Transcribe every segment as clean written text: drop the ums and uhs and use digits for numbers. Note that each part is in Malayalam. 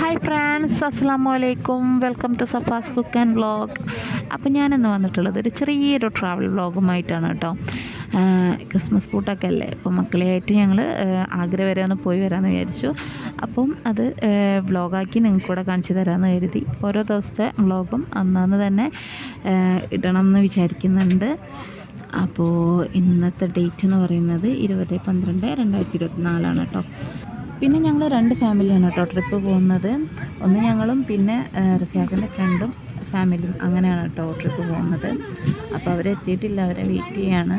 ഹായ് ഫ്രണ്ട്സ്, അസ്സാമു അലൈക്കും. Welcome to Safa's cook and vlog. അപ്പോൾ ഞാനിന്ന് വന്നിട്ടുള്ളത് ഒരു ചെറിയൊരു ട്രാവൽ വ്ളോഗുമായിട്ടാണ് കേട്ടോ. ക്രിസ്മസ് പൂട്ടൊക്കെ അല്ലേ, അപ്പോൾ മക്കളെയായിട്ട് ഞങ്ങൾ ആഗ്ര വരെ ഒന്ന് പോയി വരാമെന്ന് വിചാരിച്ചു. അപ്പം അത് വ്ളോഗാക്കി നിങ്ങൾക്ക് കൂടെ കാണിച്ചു തരാമെന്ന് കരുതി. ഓരോ ദിവസത്തെ വ്ളോഗും അന്നന്ന് തന്നെ ഇടണം എന്ന് വിചാരിക്കുന്നുണ്ട്. അപ്പോൾ ഇന്നത്തെ ഡേറ്റ് എന്ന് പറയുന്നത് 20/12/2024 കേട്ടോ. പിന്നെ ഞങ്ങൾ 2 ഫാമിലിയാണ് കേട്ടോ ട്രിപ്പ് പോകുന്നത്. ഒന്ന് ഞങ്ങളും പിന്നെ റഫിയാഖിൻ്റെ ഫ്രണ്ടും ഫാമിലിയും അങ്ങനെയാണ് കേട്ടോ ട്രിപ്പ് പോകുന്നത്. അപ്പോൾ അവരെത്തിയിട്ടില്ല, അവരെ വെയിറ്റ് ചെയ്യാണ്.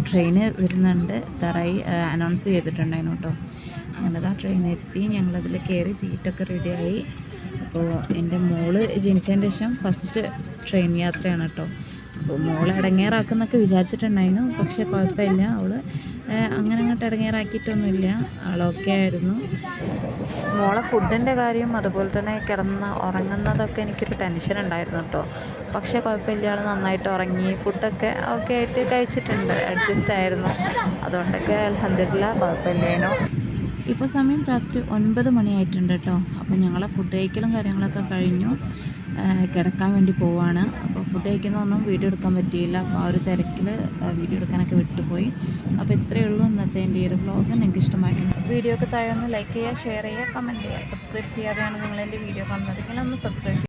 ട്രെയിന് വരുന്നുണ്ട്, തറായി അനൗൺസ് ചെയ്തിട്ടുണ്ടായിരുന്നു കേട്ടോ. അങ്ങനെ ട്രെയിൻ എത്തി, ഞങ്ങളതിൽ കയറി സീറ്റൊക്കെ റെഡിയായി. അപ്പോൾ എൻ്റെ മോള് ജനിച്ചതിന് ശേഷം ഫസ്റ്റ് ട്രെയിൻ യാത്രയാണ് കേട്ടോ. അപ്പോൾ മോളെ ഇടങ്ങേറാക്കുന്നൊക്കെ വിചാരിച്ചിട്ടുണ്ടായിരുന്നു, പക്ഷേ കുഴപ്പമില്ല. അവൾ അങ്ങനെ അങ്ങോട്ട് ഇടങ്ങേറാക്കിയിട്ടൊന്നുമില്ല, ആളൊക്കെ ആയിരുന്നു. മോളെ ഫുഡിൻ്റെ കാര്യം അതുപോലെ തന്നെ കിടന്ന് ഉറങ്ങുന്നതൊക്കെ എനിക്കൊരു ടെൻഷൻ ഉണ്ടായിരുന്നു കേട്ടോ. പക്ഷേ കുഴപ്പമില്ല, ആൾ നന്നായിട്ട് ഉറങ്ങി, ഫുഡൊക്കെ ഓക്കെ ആയിട്ട് കഴിച്ചിട്ടുണ്ട്, അഡ്ജസ്റ്റ് ആയിരുന്നു. അതുകൊണ്ടൊക്കെ അൽഹംദുലില്ലാഹ് കുഴപ്പമില്ലേനോ. ഇപ്പോൾ സമയം രാത്രി 9 മണിയായിട്ടുണ്ട് കേട്ടോ. അപ്പോൾ ഞങ്ങളെ ഫുഡ് കഴിക്കലും കാര്യങ്ങളൊക്കെ കഴിഞ്ഞു, കിടക്കാൻ വേണ്ടി പോവാണ്. അപ്പോൾ ഫുഡ് കഴിക്കുന്നതൊന്നും വീഡിയോ എടുക്കാൻ പറ്റിയില്ല, അപ്പോൾ ആ ഒരു തിരക്കിൽ വീഡിയോ എടുക്കാനൊക്കെ വിട്ടുപോയി. അപ്പോൾ ഇത്രയേ ഉള്ളൂ ഇന്നത്തെ എൻ്റെ ഈ ഒരു വ്ളോഗ്. നിങ്ങൾക്ക് ഇഷ്ടമായിട്ടുണ്ട് വീഡിയോ ഒക്കെ താഴെ ഒന്ന് ലൈക്ക് ചെയ്യുക, ഷെയർ ചെയ്യുക, കമൻറ്റ് ചെയ്യുക. സബ്സ്ക്രൈബ് ചെയ്യാതെയാണ് നിങ്ങളെൻ്റെ വീഡിയോ കാണുന്നതെങ്കിൽ ഒന്ന് സബ്സ്ക്രൈബ് ചെയ്യുക.